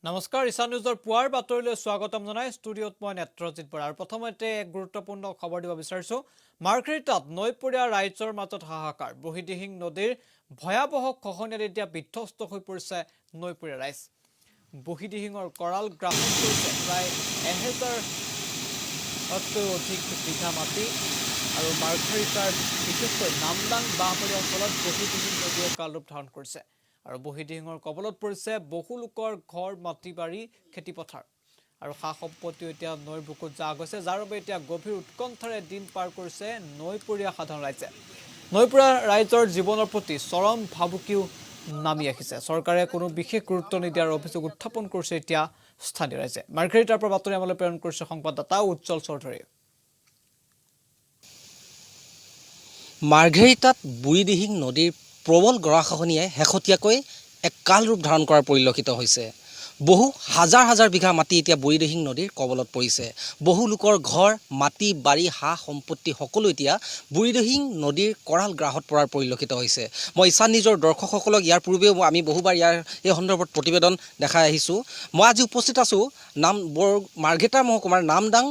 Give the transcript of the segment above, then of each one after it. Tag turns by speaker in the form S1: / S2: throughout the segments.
S1: নমস্কাৰ ইশান নিউজৰ পুৱাৰ বাতৰিলৈ স্বাগতম জনাই ষ্টুডিঅ'ত মই নেত্ৰজিত বৰা আৰু প্ৰথমতে এক গুৰুত্বপূৰ্ণ খবৰ দিব বিচাৰিছো মাৰ্ঘেৰিটাত নৈপৰীয়া ৰাইজৰ মাজত হাহাকাৰ বুঢ়ীদিহিং নদীৰ ভয়াবহ খহনীয়াত এতিয়া বিধ্বস্ত হৈ পৰিছে নৈপৰীয়া ৰাইজ বুঢ়ীদিহিঙৰ কৰাল গ্ৰাহক কৰিছে প্ৰায় 1000তকৈ অধিক বিঘা মাটি আৰু মাৰ্ঘেৰিটাৰ বিশেষকৈ নামদাং বাঁহবাৰী অঞ্চলত বুঢ়ীদিহিং নদীয়ে কালৰূপ ধাৰণ কৰিছে আৰু বুঢ়ীদিহিঙৰ কবলত পৰিছে বহু লোকৰ ঘৰ মাটি বাৰী খেতি পথাৰ আৰু সা সম্পত্তি এতিয়া নৈৰ বুকুত যা গৈছে যাৰ বাবে এতিয়া গভীৰ উৎকণ্ঠাৰে দিন পাৰ কৰিছে নৈপৰীয়া সাধাৰণ ৰাইজে নৈপৰীয়া ৰাইজৰ জীৱনৰ প্ৰতি চৰম ভাবুকিও নামি আহিছে চৰকাৰে কোনো বিশেষ গুৰুত্ব নিদিয়াৰ অভিযোগ উত্থাপন কৰিছে এতিয়া স্থানীয় ৰাইজে মাৰ্ঘেৰিটাৰ পৰা বাতৰি আমালৈ প্ৰেৰণ কৰিছে সংবাদদাতা উজ্জ্বল চৌধুৰী
S2: মাৰ্ঘেৰিটাত বুঢ়ীদিহিং নদীৰ প্ৰবল গৰাখহনীয়াই শেহতীয়াকৈ এক কাল ৰূপ ধাৰণ কৰাৰ পৰিলক্ষিত হৈছে বহু হাজাৰ হাজাৰ বিঘা মাটি এতিয়া বুঢ়ীদিহিং নদীৰ কবলত পৰিছে বহু লোকৰ ঘৰ মাটি বাৰী হা সম্পত্তি সকলো এতিয়া বুঢ়ীদিহিং নদীৰ কৰাল গ্ৰাহত পৰাৰ পৰিলক্ষিত হৈছে মই ইশান নিউজৰ দৰ্শকসকলক ইয়াৰ পূৰ্বেও আমি বহুবাৰ ইয়াৰ এই সন্দৰ্ভত প্ৰতিবেদন দেখাই আহিছোঁ মই আজি উপস্থিত আছোঁ মাৰ্ঘেৰিটা মহকুমাৰ নামদাং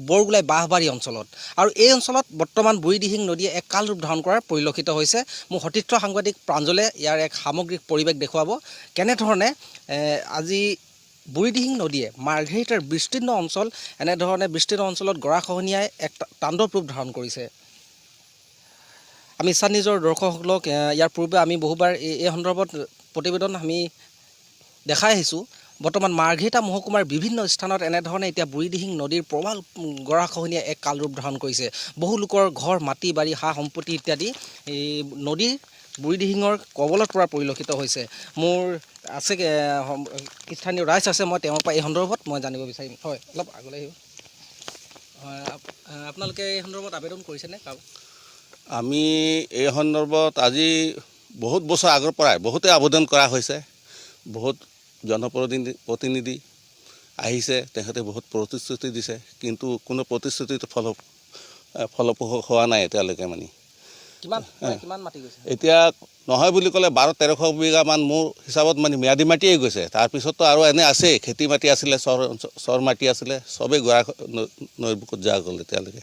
S2: বৰগোলাই বাঁহবাৰী অঞ্চলত আৰু এই অঞ্চলত বৰ্তমান বুঢ়ীদিহিং নদীয়ে এক কাল ৰূপ ধাৰণ কৰাৰ পৰিলক্ষিত হৈছে মোৰ সতীৰ্থ সাংবাদিক প্ৰাঞ্জলে ইয়াৰ এক সামগ্ৰিক পৰিৱেশ দেখুৱাব কেনেধৰণে আজি বুঢ়ীদিহিং নদীয়ে মাৰ্ঘেৰিটাৰ বিস্তীৰ্ণ অঞ্চল এনেধৰণে বিস্তীৰ্ণ অঞ্চলত গৰাখহনীয়াই এক তাণ্ডৱ ৰূপ ধাৰণ কৰিছে আমি ইশান নিউজৰ দৰ্শকসকলক ইয়াৰ পূৰ্বে আমি বহুবাৰ এই সন্দৰ্ভত প্ৰতিবেদন আমি দেখাই আহিছোঁ বৰ্তমান মাৰ্ঘেৰিটা মহকুমাৰ বিভিন্ন স্থানত এনেধৰণে এতিয়া বুঢ়ীদিহিং নদীৰ প্ৰবল গৰাখহনীয়াই এক কাল ৰূপ ধাৰণ কৰিছে বহু লোকৰ ঘৰ মাটি বাৰী হা সম্পত্তি ইত্যাদি এই নদীৰ বুঢ়ীদিহিঙৰ কবলত পৰা পৰিলক্ষিত হৈছে মোৰ আছে স্থানীয় ৰাইজ আছে মই তেওঁৰ পৰা এই সন্দৰ্ভত মই জানিব বিচাৰিম হয় অলপ আগলৈ আহিব হয় আপোনালোকে এই সন্দৰ্ভত আবেদন কৰিছেনে
S3: আমি এই সন্দৰ্ভত আজি বহুত বছৰ আগৰ পৰাই বহুতে আবেদন কৰা হৈছে বহুত জনপ্ৰতিনিধি আহিছে তেখেতে বহুত প্ৰতিশ্ৰুতি দিছে কিন্তু কোনো প্ৰতিশ্ৰুতিত ফলপ্ৰসূ হোৱা নাই এতিয়ালৈকে মানে
S2: কিমান মাটি গৈছে
S3: এতিয়া নহয় বুলি ক'লে 1200-1300 বিঘামান মোৰ হিচাপত মানে ম্যাদী মাটিয়ে গৈছে তাৰপিছতো আৰু এনে আছে খেতি মাটি আছিলে চৰ মাটি আছিলে চবেই নৈৰ বুকুত যা গ'ল এতিয়ালৈকে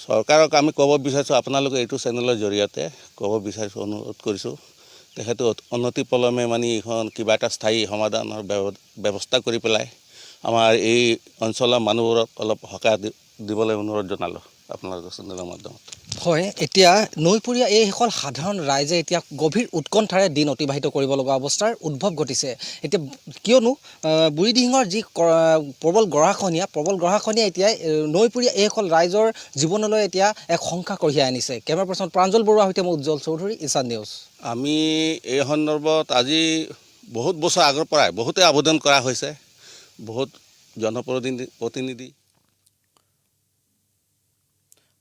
S3: চৰকাৰক আমি ক'ব বিচাৰিছোঁ আপোনালোকে এইটো চেনেলৰ জৰিয়তে ক'ব বিচাৰিছোঁ অনুৰোধ কৰিছোঁ তেখেতে অনতি পলমে মানে এইখন কিবা এটা স্থায়ী সমাধানৰ ব্যৱস্থা কৰি পেলাই আমাৰ এই অঞ্চলৰ মানুহবোৰক অলপ সকাহ দিবলৈ অনুৰোধ জনালোঁ আপোনালোকৰ চেনেলৰ মাধ্যমত
S2: হয় এতিয়া নৈপৰীয়া এইসকল সাধাৰণ ৰাইজে এতিয়া গভীৰ উৎকণ্ঠাৰে দিন অতিবাহিত কৰিব লগা অৱস্থাৰ উদ্ভৱ ঘটিছে এতিয়া কিয়নো বুঢ়ীদিহিঙৰ যি প্ৰবল গৰাখহনীয়া এতিয়া নৈপৰীয়া এইসকল ৰাইজৰ জীৱনলৈ এতিয়া এক শংকা কঢ়িয়াই আনিছে কেমেৰা পাৰ্চন প্ৰাঞ্জল বৰুৱাৰ সৈতে মই উজ্জ্বল চৌধুৰী ইশান নিউজ
S3: আমি এই সন্দৰ্ভত আজি বহুত বছৰ আগৰ পৰাই বহুতে আবেদন কৰা হৈছে বহুত জনপ্ৰতিনিধি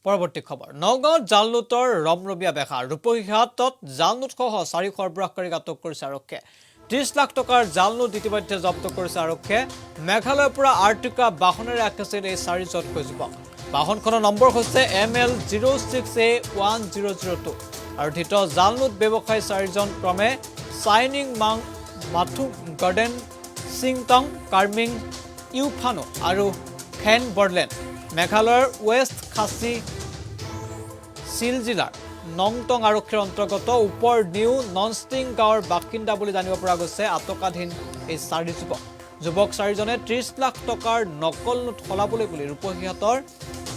S1: পৰৱৰ্তী খবৰ নগাঁৱত জালনোটৰ ৰমৰমীয়া বেহা ৰূপহীহাটত জালনোটসহ 4 সৰবৰাহকাৰীক আটক কৰিছে আৰক্ষীয়ে 30 লাখ টকাৰ জালনোট ইতিমধ্যে জব্দ কৰিছে আৰক্ষীয়ে মেঘালয়ৰ পৰা আৰ্টিকা বাহনেৰে আহিছিল এই 4জনকৈ যুৱক বাহনখনৰ নম্বৰ হৈছে ML06A1002 আৰু ধৃত জালনোট ব্যৱসায়ী 4জন ক্ৰমে চাইনিং মাং মাথু গাৰ্ডেন সিংটং কাৰ্মিং ইউফানো আৰু খেন বৰলেন মেঘালয়ৰ ৱেষ্ট খাচী চিল জিলাৰ নংটং আৰক্ষীৰ অন্তৰ্গত ওপৰ নিউ ননষ্টিং গাঁৱৰ বাসিন্দা বুলি জানিব পৰা গৈছে আটকাধীন এই 4 যুৱক 4জনে 30 লাখ টকাৰ নকল নোট সলাবলৈ বুলি ৰূপহীহাটৰ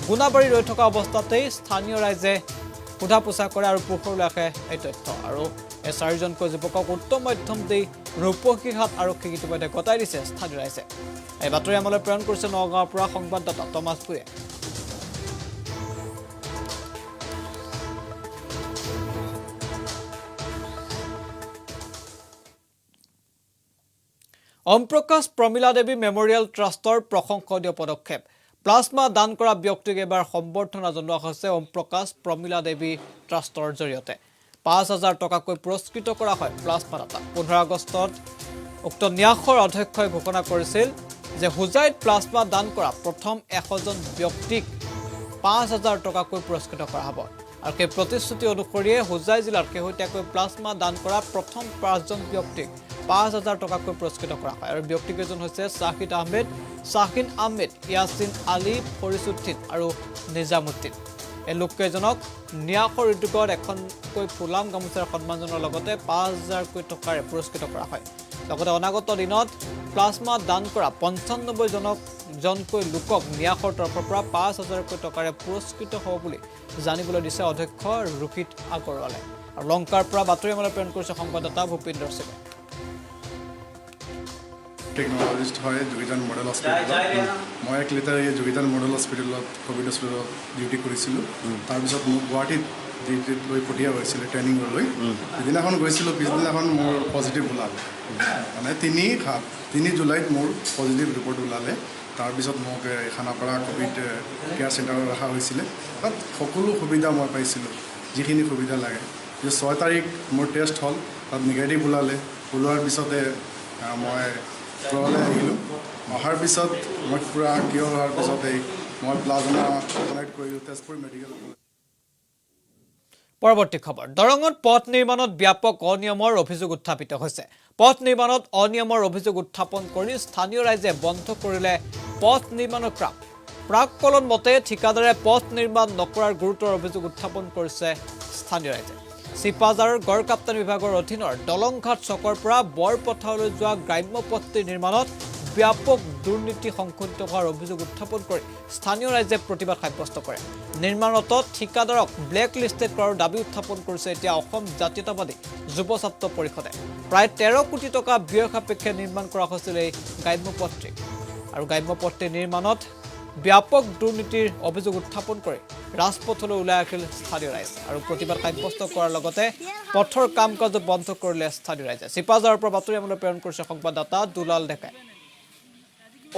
S1: গুণাবাৰী ৰৈ থকা অৱস্থাতেই স্থানীয় ৰাইজে সোধা পোছা কৰে আৰু পোহৰলৈ আহে এই তথ্য আৰু এই 4জনকৈ যুৱকক উত্তম মধ্যম দি ৰূপহীহাট আৰক্ষীক ইতিমধ্যে গতাই দিছে স্থানীয় ৰাইজে এই বাতৰি আমালৈ প্ৰেৰণ কৰিছে নগাঁৱৰ পৰা সংবাদদাতা টমাছ পুৰে ওম প্ৰকাশ প্ৰমিলা দেৱী মেমৰিয়েল ট্ৰাষ্টৰ প্ৰশংসনীয় পদক্ষেপ প্লাজমা দান কৰা ব্যক্তিক এবাৰ সম্বৰ্ধনা জনোৱা হৈছে ওম প্ৰকাশ প্ৰমিলা দেৱী ট্ৰাষ্টৰ জৰিয়তে 5000 টকাকৈ পুৰস্কৃত কৰা হয় প্লাজমা দাতা 15 আগষ্টত উক্ত ন্যাসৰ অধ্যক্ষই ঘোষণা কৰিছিল যে হুজাইত প্লাজমা দান কৰা প্ৰথম 100জন ব্যক্তিক 5000 টকাকৈ পুৰস্কৃত কৰা হ'ব আৰু সেই প্ৰতিশ্ৰুতি অনুসৰিয়ে হুজাই জিলাৰ শেহতীয়াকৈ প্লাজমা দান কৰা প্ৰথম 5জন ব্যক্তিক 5,000 টকাকৈ পুৰস্কৃত কৰা হয় আৰু ব্যক্তিকেইজন হৈছে শাহিন আহমেদ, ইয়াছিন আলী, ফৰিছুদ্দিন আৰু নিজামুদ্দিন। এই লোককেইজনক ন্যাসৰ উদ্যোগত এখনকৈ ফুলাম গামোচাৰ সন্মান জনোৱাৰ লগতে 5,000 টকাৰে পুৰস্কৃত কৰা হয়। লগতে অনাগত দিনত প্লাজমা দান কৰা 95 জনকৈ লোকক ন্যাসৰ তৰফৰ পৰা 5,000 টকাৰে পুৰস্কৃত হ'ব বুলি জানিবলৈ দিছে অধ্যক্ষ ৰোহিত আগৰৱালে। আৰু লংকাৰ পৰা বাতৰি আমালৈ প্ৰেৰণ কৰিছে সংবাদদাতা ভূপিন্দৰ সিঙে।
S4: টেকন'লজিষ্ট হয় যোগিতান মডেল হস্পিটেলত। মই 1 লিটাৰ এই যোগিতান মডেল হস্পিটেলত ক'ভিড হস্পিটেলত ডিউটি কৰিছিলোঁ। তাৰপিছত মোক গুৱাহাটীত ডিউটিত লৈ পঠিওৱা হৈছিলে ট্ৰেইনিঙলৈ। সিদিনাখন গৈছিলোঁ, পিছদিনাখন মোৰ পজিটিভ ওলালে। মানে 3 জুলাইত মোৰ পজিটিভ ৰিপৰ্ট ওলালে। তাৰপিছত মোক খানাপাৰা ক'ভিড কেয়াৰ চেণ্টাৰত ৰখা হৈছিলে। তাত সকলো সুবিধা মই পাইছিলোঁ, যিখিনি সুবিধা লাগে। 6 তাৰিখ মোৰ টেষ্ট হ'ল, তাত নিগেটিভ ওলোৱাৰ পিছতে মই ঘৰলৈ আহিলোঁ। অহাৰ পিছত মই পূৰা কিয়ৰ হোৱাৰ পিছতেই মই প্লাজমা কানেক্ট কৰিলোঁ তেজপুৰ মেডিকেল কলেজ।
S1: পৰৱৰ্তী খবৰ, দৰঙত পথ নিৰ্মাণত ব্যাপক অনিয়মৰ অভিযোগ উত্থাপিত হৈছে। পথ নিৰ্মাণত অনিয়মৰ অভিযোগ উত্থাপন কৰি স্থানীয় ৰাইজে বন্ধ কৰিলে পথ নিৰ্মাণৰ কাম। প্ৰাক্কলন মতে ঠিকাদাৰে পথ নিৰ্মাণ নকৰাৰ গুৰুতৰ অভিযোগ উত্থাপন কৰিছে স্থানীয় ৰাইজে। চিপাঝাৰৰ গড়কাপ্তানি বিভাগৰ অধীনৰ দলংঘাট চকৰ পৰা বৰপথাৰলৈ যোৱা গ্ৰাম্য পথটিৰ নিৰ্মাণত ব্যাপক দুৰ্নীতি সংঘটিত হোৱাৰ অভিযোগ উত্থাপন কৰি স্থানীয় ৰাইজে প্ৰতিবাদ সাব্যস্ত কৰে। নিৰ্মাণত ঠিকাদাৰক ব্লেক লিষ্টেড কৰাৰ দাবী উত্থাপন কৰিছে এতিয়া অসম জাতীয়তাবাদী যুৱ ছাত্ৰ পৰিষদে। প্ৰায় 13 কোটি টকা ব্যয় সাপেক্ষে নিৰ্মাণ কৰা হৈছিল এই গ্ৰাম্য পথটি। আৰু গ্ৰাম্য পথটিৰ নিৰ্মাণত ব্যাপক দুৰ্নীতিৰ অভিযোগ উত্থাপন কৰি ৰাজপথলৈ ওলাই আহিল স্থানীয় ৰাইজ আৰু প্ৰতিবাদ সাব্যস্ত কৰাৰ লগতে পথৰ কাম কাজো বন্ধ কৰিলে স্থানীয় ৰাইজে। চিপাঝাৰৰ পৰা বাতৰি আমালৈ প্ৰেৰণ কৰিছে সংবাদদাতা দুলাল ডেকাই।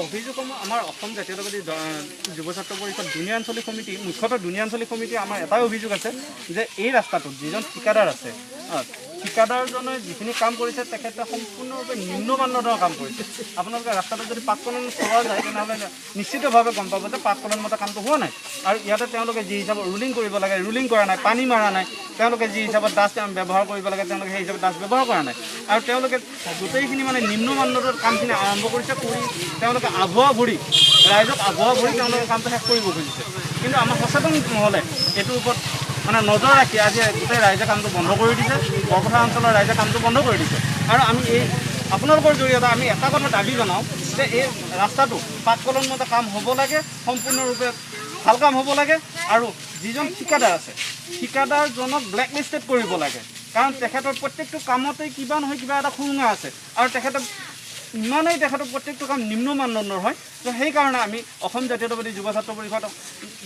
S5: অভিযোগসমূহ আমাৰ অসম জাতীয়তাবাদী যুৱ ছাত্ৰ পৰিষদ দুনীয়া আঞ্চলিক সমিতি, মুখ্যতঃ দুনীয়া আঞ্চলিক সমিতি আমাৰ এটাই অভিযোগ আছে যে এই ৰাস্তাটোত যিজন ঠিকাদাৰ আছে, ঠিকাদাৰজনে যিখিনি কাম কৰিছে তেখেতে সম্পূৰ্ণৰূপে নিম্ন মানদণ্ডৰ কাম কৰিছে। আপোনালোকে ৰাস্তাটোত যদি পাককলন চলোৱা যায় তেনেহ'লে নিশ্চিতভাৱে গম পাব যে পাককলন মতে কামটো হোৱা নাই। আৰু ইয়াতে তেওঁলোকে যি হিচাপত ৰুলিং কৰিব লাগে ৰুলিং কৰা নাই, পানী মাৰা নাই। তেওঁলোকে যি হিচাপত ডাষ্ট ব্যৱহাৰ কৰিব লাগে তেওঁলোকে সেই হিচাপত ডাষ্ট ব্যৱহাৰ কৰা নাই। আৰু তেওঁলোকে গোটেইখিনি মানে নিম্ন মানদণ্ডৰ কামখিনি আৰম্ভ কৰিছে, কৰি তেওঁলোকে আভুৱা ভৰি ৰাইজক তেওঁলোকে কামটো শেষ কৰিব খুজিছে। কিন্তু আমাৰ সচেতন নহ'লে এইটোৰ ওপৰত মানে নজৰ ৰাখি আজি গোটেই ৰাইজে কামটো বন্ধ কৰি দিছে। বৰপথাৰ অঞ্চলৰ ৰাইজে কামটো বন্ধ কৰি দিছে। আৰু আমি এই আপোনালোকৰ জৰিয়তে আমি এটা কথা দাবী জনাওঁ যে এই ৰাস্তাটো পাককলন মতে কাম হ'ব লাগে, সম্পূৰ্ণৰূপে ভাল কাম হ'ব লাগে। আৰু যিজন ঠিকাদাৰ আছে ঠিকাদাৰজনক ব্লেক লিষ্টেড কৰিব লাগে, কাৰণ তেখেতৰ প্ৰত্যেকটো কামতেই কিবা নহয় কিবা এটা সুৰুঙা আছে। আৰু তেখেতৰ প্ৰত্যেকটো কাম নিম্ন মানদণ্ডৰ হয়। তো সেইকাৰণে আমি অসম জাতীয়তাবাদী যুৱ ছাত্ৰ পৰিষদ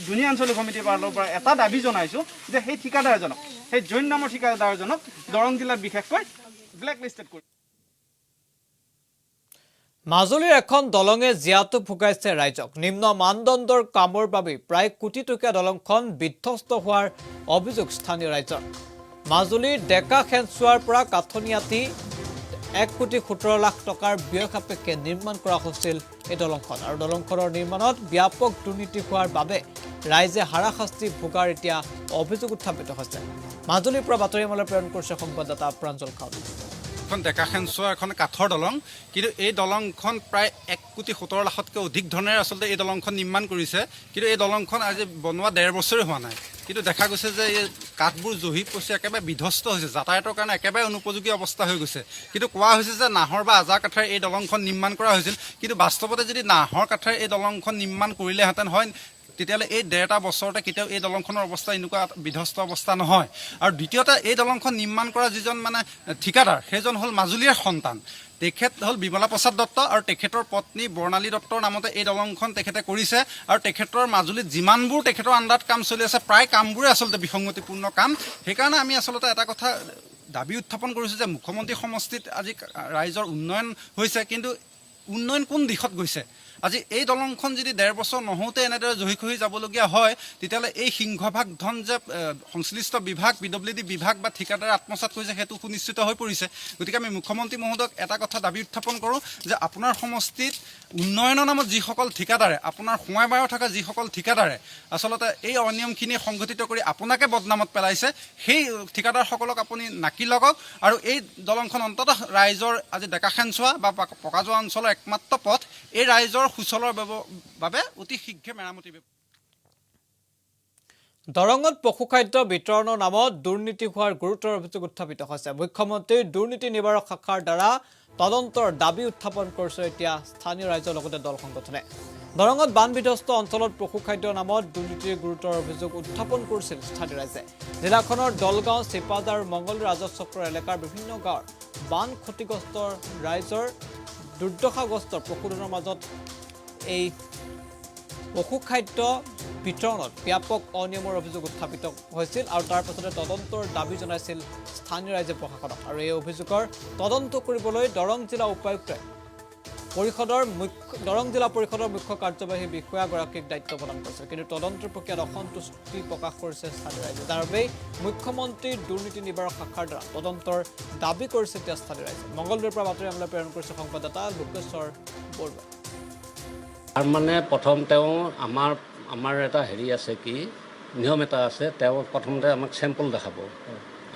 S5: দুনীয়া আঞ্চলিক সমিতিৰ ফালৰ পৰা এটা দাবী জনাইছোঁ যে সেই ঠিকাদাৰজনক, সেই জৈন নামৰ ঠিকাদাৰজনক দৰং জিলাত বিশেষকৈ ব্লেক লিষ্টেড কৰি।
S1: মাজুলীৰ এখন দলঙে জীয়াতু ভুগাইছে ৰাইজক। নিম্ন মানদণ্ডৰ কামৰ বাবে প্ৰায় কোটি টকীয়া দলংখন বিধ্বস্ত হোৱাৰ অভিযোগ স্থানীয় ৰাইজৰ। মাজুলীৰ ডেকা খেনচুৱাৰ পৰা কাঠনিয়াতি 1,17,00,000 টকাৰ ব্যয় সাপেক্ষে নিৰ্মাণ কৰা হৈছিল এই দলংখন। আৰু দলংখনৰ নিৰ্মাণত ব্যাপক দুৰ্নীতি হোৱাৰ বাবে ৰাইজে হাৰাশাস্তি ভোগাৰ এতিয়া অভিযোগ উত্থাপিত হৈছে। মাজুলীৰ পৰা বাতৰি আমালৈ প্ৰেৰণ কৰিছে সংবাদদাতা প্ৰাঞ্জল খাউদ।
S6: ডেকা খেনচোৱা এখন কাঠৰ দলং, কিন্তু এই দলংখন প্ৰায় 1,17,00,000তকৈ অধিক ধৰণেৰে আচলতে এই দলংখন নিৰ্মাণ কৰিছে। কিন্তু এই দলংখন আজি বনোৱা 1.5 বছৰে হোৱা নাই। কিন্তু দেখা গৈছে যে এই কাঠবোৰ জহি পচি একেবাৰে বিধ্বস্ত হৈছে, যাতায়াতৰ কাৰণে একেবাৰে অনুপযোগী অৱস্থা হৈ গৈছে। কিন্তু কোৱা হৈছে যে নাহৰ বা আজাৰ কাঠেৰে এই দলংখন নিৰ্মাণ কৰা হৈছিল। কিন্তু বাস্তৱতে যদি নাহৰ কাঠেৰে এই দলংখন নিৰ্মাণ কৰিলেহেঁতেন হয়, তেতিয়াহ'লে এই 1.5 বছৰতে কেতিয়াও এই দলংখনৰ অৱস্থা এনেকুৱা বিধ্বস্ত অৱস্থা নহয়। আৰু দ্বিতীয়তে এই দলংখন নিৰ্মাণ কৰা যিজন মানে ঠিকাদাৰ সেইজন হ'ল মাজুলীৰ সন্তান। তেখেত হ'ল বিমলা প্ৰসাদ দত্ত আৰু তেখেতৰ পত্নী বৰ্ণালী দত্তৰ নামতে এই দলংখন তেখেতে কৰিছে। আৰু তেখেতৰ মাজুলীত যিমানবোৰ তেখেতৰ আণ্ডাৰত কাম চলি আছে প্ৰায় কামবোৰে আচলতে বিসংগতিপূৰ্ণ কাম। সেইকাৰণে আমি আচলতে এটা কথা দাবী উত্থাপন কৰিছোঁ যে মুখ্যমন্ত্ৰী সমষ্টিত আজি ৰাইজৰ উন্নয়ন হৈছে, কিন্তু উন্নয়ন কোন দিশত গৈছে? আজি এই দলংখন যদি 1.5 বছৰ নহওঁতে এনেদৰে জহি খহি যাবলগীয়া হয় তেতিয়াহ'লে এই সিংহভাগ ধন যে সংশ্লিষ্ট বিভাগ PWD বিভাগ বা ঠিকাদাৰে আত্মসাৎ কৰিছে সেইটো সুনিশ্চিত হৈ পৰিছে গতিকে আমি মুখ্যমন্ত্ৰী মহোদয়ক এটা কথা দাবী উত্থাপন কৰোঁ যে আপোনাৰ সমষ্টিত উন্নয়নৰ নামত যিসকল ঠিকাদাৰে আপোনাৰ সোঁৱাইবাৰত থকা যিসকল ঠিকাদাৰে আচলতে এই অনিয়মখিনি সংঘটিত কৰি আপোনাকে বদনামত পেলাইছে সেই ঠিকাদাৰসকলক আপুনি নাকি লগক আৰু এই দলংখন অন্ততঃ ৰাইজৰ আজি ডেকাখেনচোৱা বা পকাযোৱা অঞ্চলৰ একমাত্ৰ পথ এই ৰাইজৰ সুচলৰ বাবে অতি শীঘ্ৰে মেৰামতি
S1: দৰঙত পশুখাদ্য বিতৰণৰ নামত দুৰ্নীতি হোৱাৰ গুৰুতৰ অভিযোগ উত্থাপিত হৈছে মুখ্যমন্ত্ৰীৰ দুৰ্নীতি নিবাৰক শাখাৰ দ্বাৰা তদন্তৰ দাবী উত্থাপন কৰিছে এতিয়া স্থানীয় ৰাইজৰ লগতে দল সংগঠনে দৰঙত বানবিধ্বস্ত অঞ্চলত পশুখাদ্যৰ নামত দুৰ্নীতিৰ গুৰুতৰ অভিযোগ উত্থাপন কৰিছিল স্থানীয় ৰাইজে জিলাখনৰ দলগাঁও চিপাদাৰ মংগল ৰাজচক্ৰ এলেকাৰ বিভিন্ন গাঁৱৰ বান ক্ষতিগ্ৰস্ত ৰাইজৰ দুৰ্দশাগ্ৰস্ত পশুধনৰ মাজত এই পশুখাদ্য বিতৰণত ব্যাপক অনিয়মৰ অভিযোগ উত্থাপিত হৈছিল আৰু তাৰ পাছতে তদন্তৰ দাবী জনাইছিল স্থানীয় ৰাইজে প্ৰশাসনক আৰু এই অভিযোগৰ তদন্ত কৰিবলৈ দৰং জিলা উপায়ুক্তই দৰং জিলা পৰিষদৰ মুখ্য কাৰ্যবাহী বিষয়াগৰাকীক দায়িত্ব প্ৰদান কৰিছে কিন্তু তদন্তৰ প্ৰক্ৰিয়াত অসন্তুষ্টি প্ৰকাশ কৰিছে স্থানীয় ৰাইজে তাৰ বাবে মুখ্যমন্ত্ৰীৰ দুৰ্নীতি নিবাৰক শাখাৰ দ্বাৰা তদন্তৰ দাবী কৰিছে এতিয়া স্থানীয় ৰাইজে মংগলদৈৰ পৰা বাতৰি আমলৈ প্ৰেৰণ কৰিছে সংবাদদাতা লোকেশ্বৰ বৰুৱা
S7: আৰু মানে প্ৰথম তেওঁ আমাৰ এটা হেৰি আছে কি নিয়ম এটা আছে তেওঁ প্ৰথমতে আমাক চেম্পল দেখাব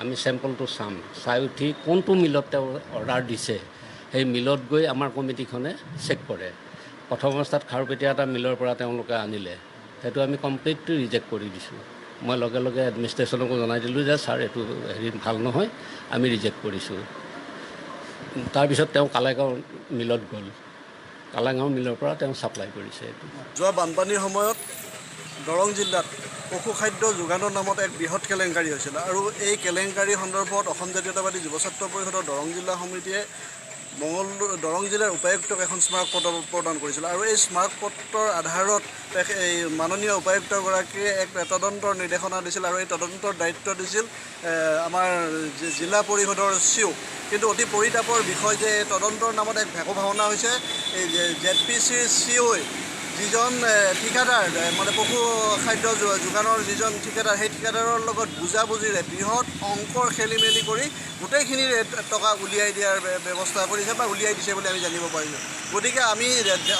S7: আমি চেম্পলটো চাম চাই উঠি কোনটো মিলত তেওঁ অৰ্ডাৰ দিছে সেই মিলত গৈ আমাৰ কমিটিখনে চেক কৰে প্ৰথম অৱস্থাত খাৰুপেটীয়া এটা মিলৰ পৰা তেওঁলোকে আনিলে সেইটো আমি কমপ্লিটলি ৰিজেক্ট কৰি দিছোঁ মই লগে লগে এডমিনিষ্ট্ৰেশ্যনকো জনাই দিলোঁ যে ছাৰ এইটো হেৰি ভাল নহয় আমি ৰিজেক্ট কৰিছোঁ তাৰপিছত তেওঁ কালাইগাঁও মিলত গ'ল কালাইগাঁও মিলৰ পৰা তেওঁ ছাপ্লাই কৰিছে
S8: যোৱা বানপানীৰ সময়ত দৰং জিলাত পশুখাদ্য যোগানৰ নামত এক বৃহৎ কেলেংকাৰী হৈছিল আৰু এই কেলেংকাৰী সন্দৰ্ভত অসম জাতীয়তাবাদী যুৱ ছাত্ৰ পৰিষদৰ দৰং জিলা সমিতিয়ে দৰং জিলাৰ উপায়ুক্তক এখন স্মাৰক পত্ৰ প্ৰদান কৰিছিল আৰু এই স্মাৰক পত্ৰৰ আধাৰত এই মাননীয় উপায়ুক্তগৰাকীয়ে এক তদন্তৰ নিৰ্দেশনা দিছিল আৰু এই তদন্তৰ দায়িত্ব দিছিল আমাৰ জিলা পৰিষদৰ চিও কিন্তু অতি পৰিতাপৰ বিষয় যে এই তদন্তৰ নামত এক ভেকু ভাওনা হৈছে এই ZPCৰ চিওই যিজন ঠিকাদাৰ মানে পশু খাদ্য যোগানৰ যিজন ঠিকাদাৰ সেই ঠিকাদাৰৰ লগত বুজাবুজিৰে বৃহৎ অংকৰ খেলি মেলি কৰি গোটেইখিনি টকা উলিয়াই দিয়াৰ ব্যৱস্থা কৰিছে বা উলিয়াই দিছে বুলি আমি জানিব পাৰিছোঁ গতিকে আমি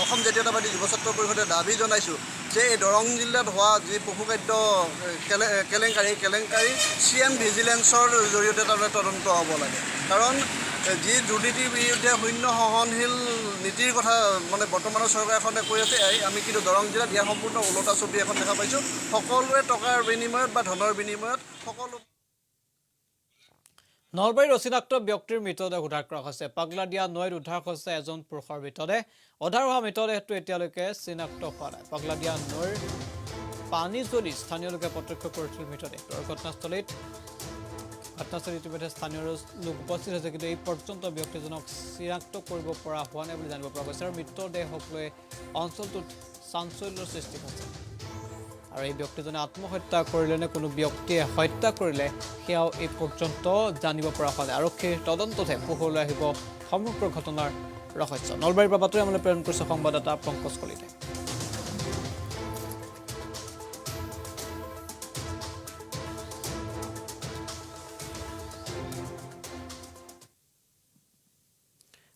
S8: অসম জাতীয়তাবাদী যুৱ ছাত্ৰ পৰিষদে দাবী জনাইছোঁ যে এই দৰং জিলাত হোৱা যি পশুখাদ্য কেলেংকাৰী CM ভিজিলেন্সৰ জৰিয়তে তাৰমানে তদন্ত হ'ব লাগে কাৰণ যি দুৰ্নীতিৰ বিৰুদ্ধে শূন্য সহনশীল নীতিৰ কথা মানে বৰ্তমানৰ চৰকাৰখনে কৈ আছে আমি কিন্তু দৰং জিলাত ইয়াৰ সম্পূৰ্ণ ওলোটা ছবি এখন দেখা পাইছোঁ সকলোৱে টকাৰ বিনিময়ত বা ধনৰ বিনিময়ত সকলো
S1: নলবাৰীৰ অচিনাক্ত ব্যক্তিৰ মৃতদেহ উদ্ধাৰ কৰা হৈছে পাগলাদিয়া নৈত উদ্ধাৰ হৈছে এজন পুৰুষৰ মৃতদেহ উদ্ধাৰ হোৱা মৃতদেহটো এতিয়ালৈকে চিনাক্ত হোৱা নাই পাগলাদিয়া নৈৰ পানী জ্বলি স্থানীয় লোকে প্ৰত্যক্ষ কৰিছিল মৃতদেহটো ঘটনাস্থলীত ইতিমধ্যে স্থানীয় লোক উপস্থিত হৈছে কিন্তু এই পৰ্যন্ত ব্যক্তিজনক চিনাক্ত কৰিব পৰা হোৱা নাই বুলি জানিব পৰা গৈছে আৰু মৃতদেহক লৈ অঞ্চলটোত চাঞ্চল্যৰ সৃষ্টি হৈছে আৰু এই ব্যক্তিজনে আত্মহত্যা কৰিলে নে কোনো ব্যক্তিয়ে হত্যা কৰিলে সেয়াও এই পৰ্যন্ত জানিব পৰা হোৱা নাই আৰক্ষীৰ তদন্ততহে পোহৰলৈ আহিব সমগ্ৰ ঘটনাৰ ৰহস্য নলবাৰীৰ পৰা বাতৰি আমলৈ প্ৰেৰণ কৰিছে সংবাদদাতা পংকজ কলিতাই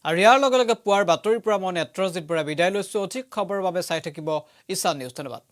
S1: আৰু ইয়াৰ লগে লগে পুৱাৰ বাতৰিৰ পৰা মই নেত্ৰজিৎ বৰা বিদায় লৈছোঁ অধিক খবৰৰ বাবে চাই থাকিব ঈশান নিউজ ধন্যবাদ